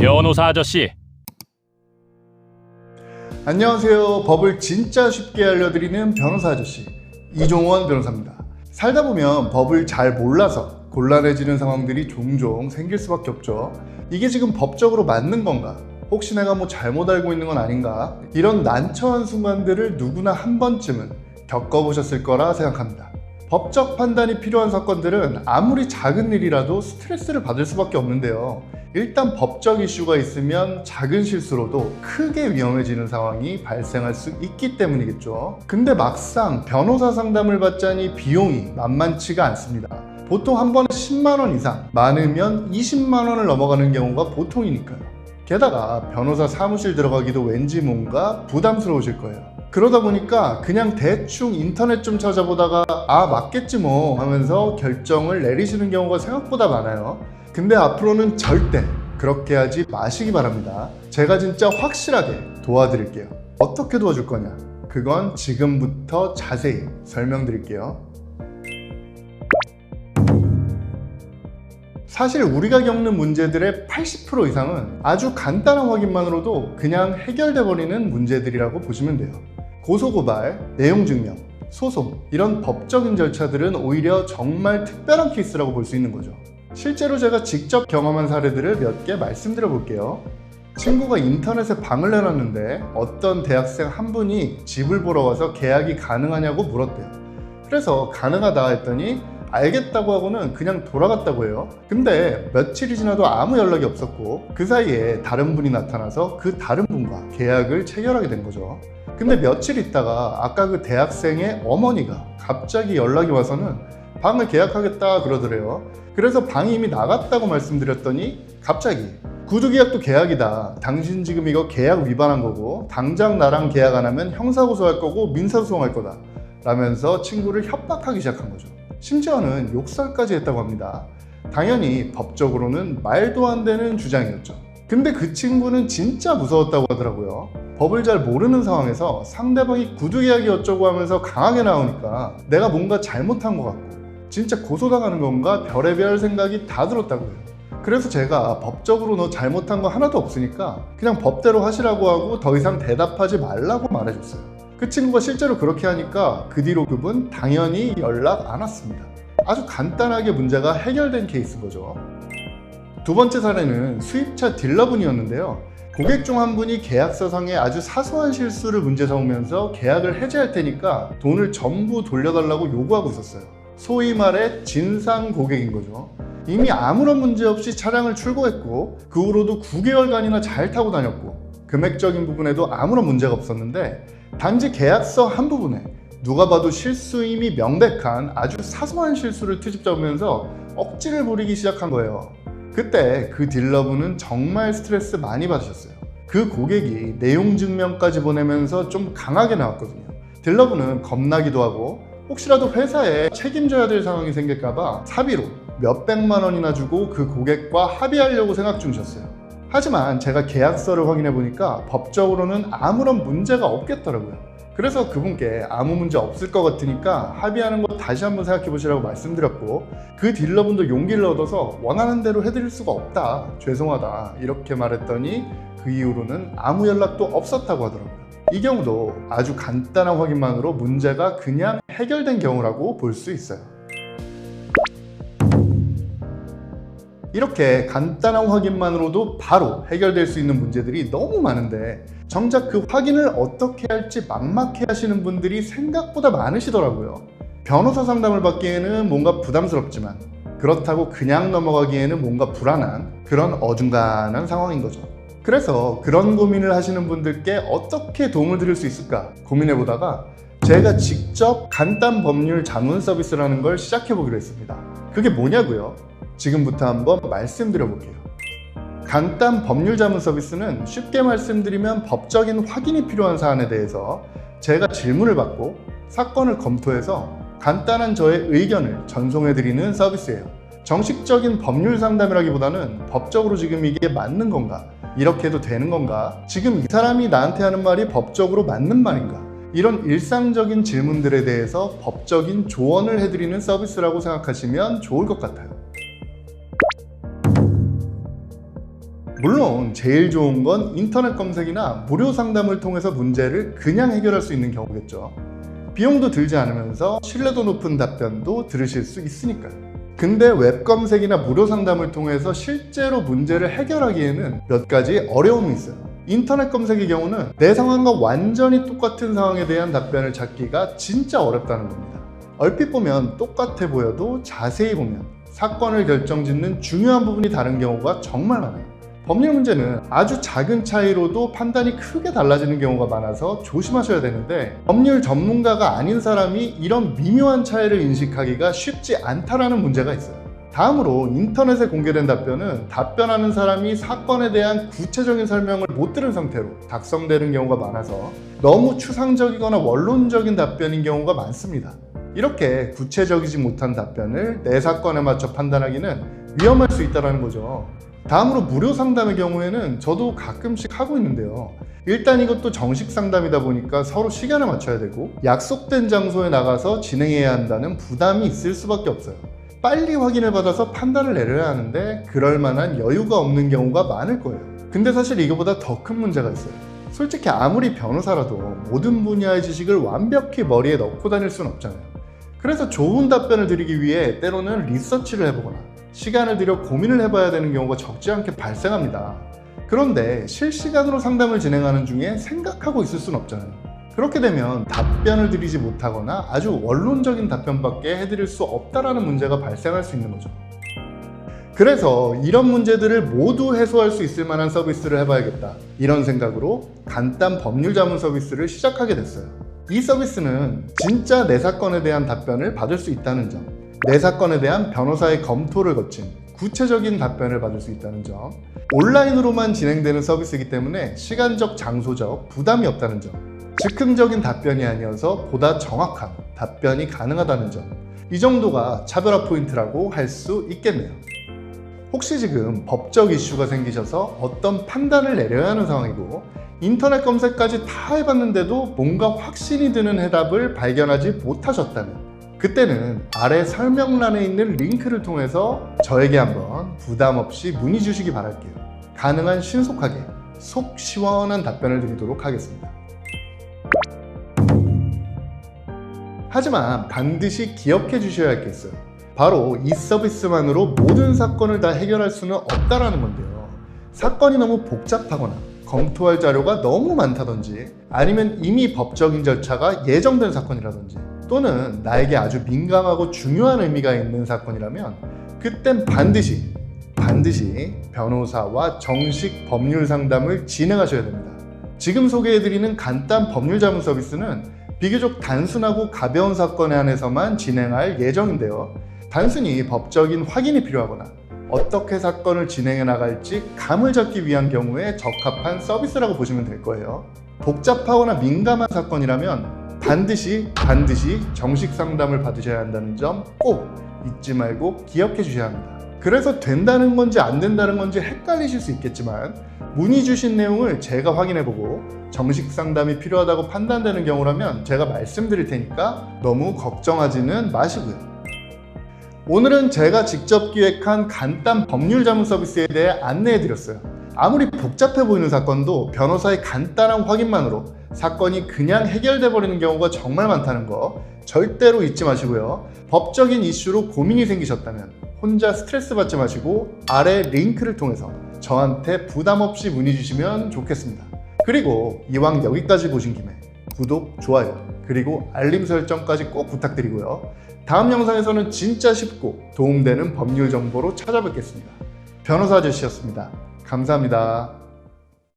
변호사 아저씨. 안녕하세요. 법을 진짜 쉽게 알려드리는 변호사 아저씨 이종원 변호사입니다. 살다 보면 법을 잘 몰라서 곤란해지는 상황들이 종종 생길 수밖에 없죠. 이게 지금 법적으로 맞는 건가? 혹시 내가 뭐 잘못 알고 있는 건 아닌가? 이런 난처한 순간들을 누구나 한 번쯤은 겪어보셨을 거라 생각합니다. 법적 판단이 필요한 사건들은 아무리 작은 일이라도 스트레스를 받을 수밖에 없는데요. 일단 법적 이슈가 있으면 작은 실수로도 크게 위험해지는 상황이 발생할 수 있기 때문이겠죠. 근데 막상 변호사 상담을 받자니 비용이 만만치가 않습니다. 보통 한 번에 10만 원 이상, 많으면 20만 원을 넘어가는 경우가 보통이니까요. 게다가 변호사 사무실 들어가기도 왠지 뭔가 부담스러우실 거예요. 그러다 보니까 그냥 대충 인터넷 좀 찾아보다가 맞겠지 뭐 하면서 결정을 내리시는 경우가 생각보다 많아요. 근데 앞으로는 절대 그렇게 하지 마시기 바랍니다. 제가 진짜 확실하게 도와드릴게요. 어떻게 도와줄 거냐? 그건 지금부터 자세히 설명드릴게요. 사실 우리가 겪는 문제들의 80% 이상은 아주 간단한 확인만으로도 그냥 해결돼 버리는 문제들이라고 보시면 돼요. 고소고발, 내용증명, 소송 이런 법적인 절차들은 오히려 정말 특별한 케이스라고 볼 수 있는 거죠. 실제로 제가 직접 경험한 사례들을 몇 개 말씀드려 볼게요. 친구가 인터넷에 방을 내놨는데 어떤 대학생 한 분이 집을 보러 와서 계약이 가능하냐고 물었대요. 그래서 가능하다 했더니 알겠다고 하고는 그냥 돌아갔다고 해요. 근데 며칠이 지나도 아무 연락이 없었고 그 사이에 다른 분이 나타나서 그 다른 분과 계약을 체결하게 된 거죠. 근데 며칠 있다가 아까 그 대학생의 어머니가 갑자기 연락이 와서는 방을 계약하겠다 그러더래요. 그래서 방이 이미 나갔다고 말씀드렸더니 갑자기 구두계약도 계약이다. 당신 지금 이거 계약 위반한 거고 당장 나랑 계약 안 하면 형사고소할 거고 민사소송할 거다 라면서 친구를 협박하기 시작한 거죠. 심지어는 욕설까지 했다고 합니다. 당연히 법적으로는 말도 안 되는 주장이었죠. 근데 그 친구는 진짜 무서웠다고 하더라고요. 법을 잘 모르는 상황에서 상대방이 구두계약이 어쩌고 하면서 강하게 나오니까 내가 뭔가 잘못한 것 같고 진짜 고소당하는 건가 별의별 생각이 다 들었다고 해요. 그래서 제가 법적으로 너 잘못한 거 하나도 없으니까 그냥 법대로 하시라고 하고 더 이상 대답하지 말라고 말해줬어요. 그 친구가 실제로 그렇게 하니까 그 뒤로 그분 당연히 연락 안 왔습니다. 아주 간단하게 문제가 해결된 케이스인 거죠. 두 번째 사례는 수입차 딜러분이었는데요. 고객 중 한 분이 계약서상에 아주 사소한 실수를 문제 삼으면서 계약을 해지할 테니까 돈을 전부 돌려달라고 요구하고 있었어요. 소위 말해 진상 고객인 거죠. 이미 아무런 문제 없이 차량을 출고했고 그 후로도 9개월간이나 잘 타고 다녔고 금액적인 부분에도 아무런 문제가 없었는데 단지 계약서 한 부분에 누가 봐도 실수임이 명백한 아주 사소한 실수를 트집 잡으면서 억지를 부리기 시작한 거예요. 그때 그 딜러분은 정말 스트레스 많이 받으셨어요. 그 고객이 내용 증명까지 보내면서 좀 강하게 나왔거든요. 딜러분은 겁나기도 하고 혹시라도 회사에 책임져야 될 상황이 생길까봐 사비로 몇백만 원이나 주고 그 고객과 합의하려고 생각 중이셨어요. 하지만 제가 계약서를 확인해 보니까 법적으로는 아무런 문제가 없겠더라고요. 그래서 그분께 아무 문제 없을 것 같으니까 합의하는 거 다시 한번 생각해 보시라고 말씀드렸고 그 딜러분도 용기를 얻어서 원하는 대로 해드릴 수가 없다, 죄송하다 이렇게 말했더니 그 이후로는 아무 연락도 없었다고 하더라고요. 이 경우도 아주 간단한 확인만으로 문제가 그냥 해결된 경우라고 볼 수 있어요. 이렇게 간단한 확인만으로도 바로 해결될 수 있는 문제들이 너무 많은데 정작 그 확인을 어떻게 할지 막막해 하시는 분들이 생각보다 많으시더라고요. 변호사 상담을 받기에는 뭔가 부담스럽지만 그렇다고 그냥 넘어가기에는 뭔가 불안한 그런 어중간한 상황인 거죠. 그래서 그런 고민을 하시는 분들께 어떻게 도움을 드릴 수 있을까 고민해 보다가 제가 직접 간단 법률 자문 서비스라는 걸 시작해 보기로 했습니다. 그게 뭐냐고요? 지금부터 한번 말씀드려 볼게요. 간단 법률 자문 서비스는 쉽게 말씀드리면 법적인 확인이 필요한 사안에 대해서 제가 질문을 받고 사건을 검토해서 간단한 저의 의견을 전송해 드리는 서비스예요. 정식적인 법률 상담이라기보다는 법적으로 지금 이게 맞는 건가? 이렇게 해도 되는 건가? 지금 이 사람이 나한테 하는 말이 법적으로 맞는 말인가? 이런 일상적인 질문들에 대해서 법적인 조언을 해드리는 서비스라고 생각하시면 좋을 것 같아요. 물론 제일 좋은 건 인터넷 검색이나 무료 상담을 통해서 문제를 그냥 해결할 수 있는 경우겠죠. 비용도 들지 않으면서 신뢰도 높은 답변도 들으실 수 있으니까요. 근데 웹 검색이나 무료 상담을 통해서 실제로 문제를 해결하기에는 몇 가지 어려움이 있어요. 인터넷 검색의 경우는 내 상황과 완전히 똑같은 상황에 대한 답변을 찾기가 진짜 어렵다는 겁니다. 얼핏 보면 똑같아 보여도 자세히 보면 사건을 결정짓는 중요한 부분이 다른 경우가 정말 많아요. 법률 문제는 아주 작은 차이로도 판단이 크게 달라지는 경우가 많아서 조심하셔야 되는데, 법률 전문가가 아닌 사람이 이런 미묘한 차이를 인식하기가 쉽지 않다라는 문제가 있어요. 다음으로 인터넷에 공개된 답변은 답변하는 사람이 사건에 대한 구체적인 설명을 못 들은 상태로 작성되는 경우가 많아서 너무 추상적이거나 원론적인 답변인 경우가 많습니다. 이렇게 구체적이지 못한 답변을 내 사건에 맞춰 판단하기는 위험할 수 있다는 거죠. 다음으로 무료 상담의 경우에는 저도 가끔씩 하고 있는데요. 일단 이것도 정식 상담이다 보니까 서로 시간을 맞춰야 되고 약속된 장소에 나가서 진행해야 한다는 부담이 있을 수밖에 없어요. 빨리 확인을 받아서 판단을 내려야 하는데 그럴 만한 여유가 없는 경우가 많을 거예요. 근데 사실 이거보다 더 큰 문제가 있어요. 솔직히 아무리 변호사라도 모든 분야의 지식을 완벽히 머리에 넣고 다닐 수는 없잖아요. 그래서 좋은 답변을 드리기 위해 때로는 리서치를 해보거나 시간을 들여 고민을 해봐야 되는 경우가 적지 않게 발생합니다. 그런데 실시간으로 상담을 진행하는 중에 생각하고 있을 수는 없잖아요. 그렇게 되면 답변을 드리지 못하거나 아주 원론적인 답변밖에 해드릴 수 없다라는 문제가 발생할 수 있는 거죠. 그래서 이런 문제들을 모두 해소할 수 있을 만한 서비스를 해봐야겠다, 이런 생각으로 간단 법률 자문 서비스를 시작하게 됐어요. 이 서비스는 진짜 내 사건에 대한 답변을 받을 수 있다는 점, 내 사건에 대한 변호사의 검토를 거친 구체적인 답변을 받을 수 있다는 점, 온라인으로만 진행되는 서비스이기 때문에 시간적, 장소적 부담이 없다는 점, 즉흥적인 답변이 아니어서 보다 정확한 답변이 가능하다는 점, 이 정도가 차별화 포인트라고 할 수 있겠네요. 혹시 지금 법적 이슈가 생기셔서 어떤 판단을 내려야 하는 상황이고 인터넷 검색까지 다 해봤는데도 뭔가 확신이 드는 해답을 발견하지 못하셨다면, 그때는 아래 설명란에 있는 링크를 통해서 저에게 한번 부담 없이 문의 주시기 바랄게요. 가능한 신속하게 속 시원한 답변을 드리도록 하겠습니다. 하지만 반드시 기억해 주셔야 할 게 있어요. 바로 이 서비스만으로 모든 사건을 다 해결할 수는 없다라는 건데요. 사건이 너무 복잡하거나 검토할 자료가 너무 많다든지, 아니면 이미 법적인 절차가 예정된 사건이라든지, 또는 나에게 아주 민감하고 중요한 의미가 있는 사건이라면 그땐 반드시 변호사와 정식 법률 상담을 진행하셔야 됩니다. 지금 소개해드리는 간단 법률 자문 서비스는 비교적 단순하고 가벼운 사건에 한해서만 진행할 예정인데요. 단순히 법적인 확인이 필요하거나 어떻게 사건을 진행해 나갈지 감을 잡기 위한 경우에 적합한 서비스라고 보시면 될 거예요. 복잡하거나 민감한 사건이라면 반드시 정식 상담을 받으셔야 한다는 점 꼭 잊지 말고 기억해 주셔야 합니다. 그래서 된다는 건지 안 된다는 건지 헷갈리실 수 있겠지만, 문의 주신 내용을 제가 확인해보고 정식 상담이 필요하다고 판단되는 경우라면 제가 말씀드릴 테니까 너무 걱정하지는 마시고요. 오늘은 제가 직접 기획한 간단 법률 자문 서비스에 대해 안내해드렸어요. 아무리 복잡해 보이는 사건도 변호사의 간단한 확인만으로 사건이 그냥 해결돼 버리는 경우가 정말 많다는 거 절대로 잊지 마시고요. 법적인 이슈로 고민이 생기셨다면 혼자 스트레스 받지 마시고 아래 링크를 통해서 저한테 부담 없이 문의 주시면 좋겠습니다. 그리고 이왕 여기까지 보신 김에 구독, 좋아요, 그리고 알림 설정까지 꼭 부탁드리고요. 다음 영상에서는 진짜 쉽고 도움되는 법률 정보로 찾아뵙겠습니다. 변호사 아저씨였습니다. 감사합니다.